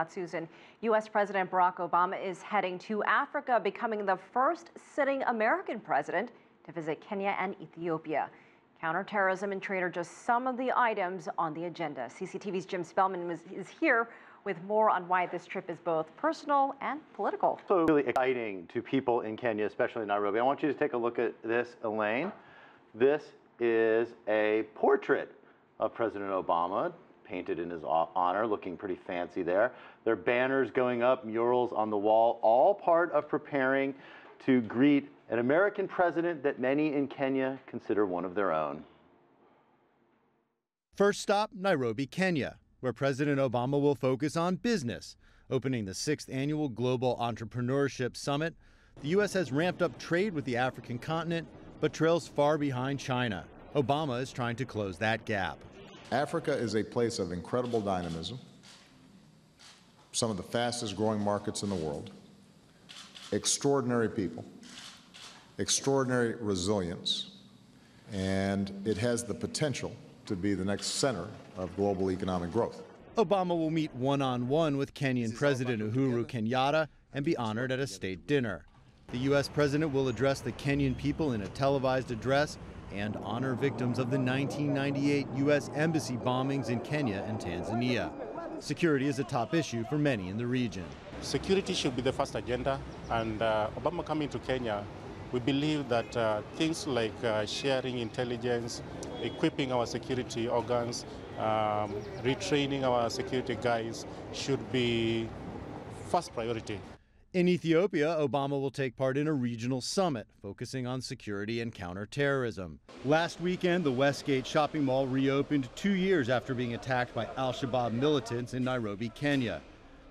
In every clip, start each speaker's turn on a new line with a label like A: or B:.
A: Susan, U.S. President Barack Obama is heading to Africa, becoming the first sitting American president to visit Kenya and Ethiopia. Counterterrorism and trade are just some of the items on the agenda. CCTV's Jim Spellman is here with more on why this trip is both personal and political.
B: So really exciting to people in Kenya, especially in Nairobi. I want you to take a look at this, Elaine. This is a portrait of President Obama, painted in his honor, looking pretty fancy there. There are banners going up, murals on the wall, all part of preparing to greet an American president that many in Kenya consider one of their own.
C: First stop, Nairobi, Kenya, where President Obama will focus on business. Opening the 6th annual Global Entrepreneurship Summit, the U.S. has ramped up trade with the African continent, but trails far behind China. Obama is trying to close that gap.
D: Africa is a place of incredible dynamism, some of the fastest growing markets in the world, extraordinary people, extraordinary resilience, and it has the potential to be the next center of global economic growth.
C: Obama will meet one-on-one with Kenyan President Uhuru Kenyatta and be honored at a state dinner. The U.S. president will address the Kenyan people in a televised address and honor victims of the 1998 U.S. embassy bombings in Kenya and Tanzania. Security is a top issue for many in the region.
E: Security should be the first agenda, and Obama coming to Kenya, we believe that things like sharing intelligence, equipping our security organs, retraining our security guys should be first priority.
C: In Ethiopia, Obama will take part in a regional summit focusing on security and counterterrorism. Last weekend, the Westgate shopping mall reopened 2 years after being attacked by al-Shabaab militants in Nairobi, Kenya.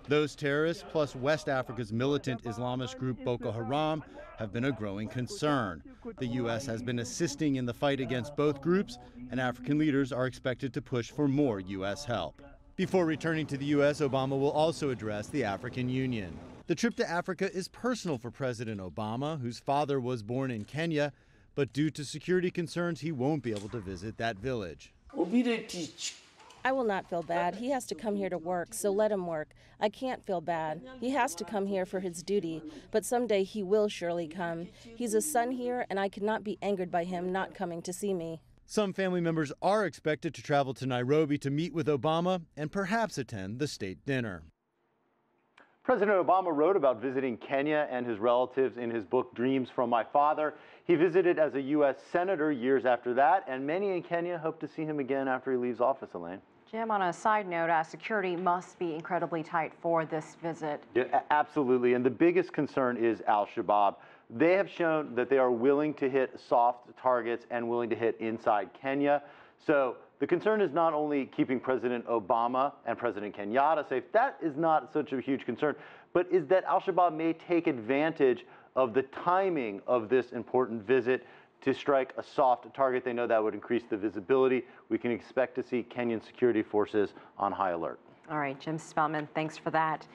C: Those terrorists, plus West Africa's militant Islamist group Boko Haram, have been a growing concern. The U.S. has been assisting in the fight against both groups, and African leaders are expected to push for more U.S. help. Before returning to the U.S., Obama will also address the African Union. The trip to Africa is personal for President Obama, whose father was born in Kenya, but due to security concerns, he won't be able to visit that village.
F: I will not feel bad. He has to come here to work, so let him work. I can't feel bad. He has to come here for his duty, but someday he will surely come. He's a son here, and I could not be angered by him not coming to see me.
C: Some family members are expected to travel to Nairobi to meet with Obama and perhaps attend the state dinner.
B: President Obama wrote about visiting Kenya and his relatives in his book, Dreams from My Father. He visited as a U.S. Senator years after that, and many in Kenya hope to see him again after he leaves office, Elaine.
A: Jim, on a side note, security must be incredibly tight for this visit.
B: Yeah, absolutely, and the biggest concern is al-Shabaab. They have shown that they are willing to hit soft targets and willing to hit inside Kenya. So the concern is not only keeping President Obama and President Kenyatta safe, that is not such a huge concern, but is that al-Shabaab may take advantage of the timing of this important visit to strike a soft target. They know that would increase the visibility. We can expect to see Kenyan security forces on high alert.
A: All right, Jim Spellman, thanks for that.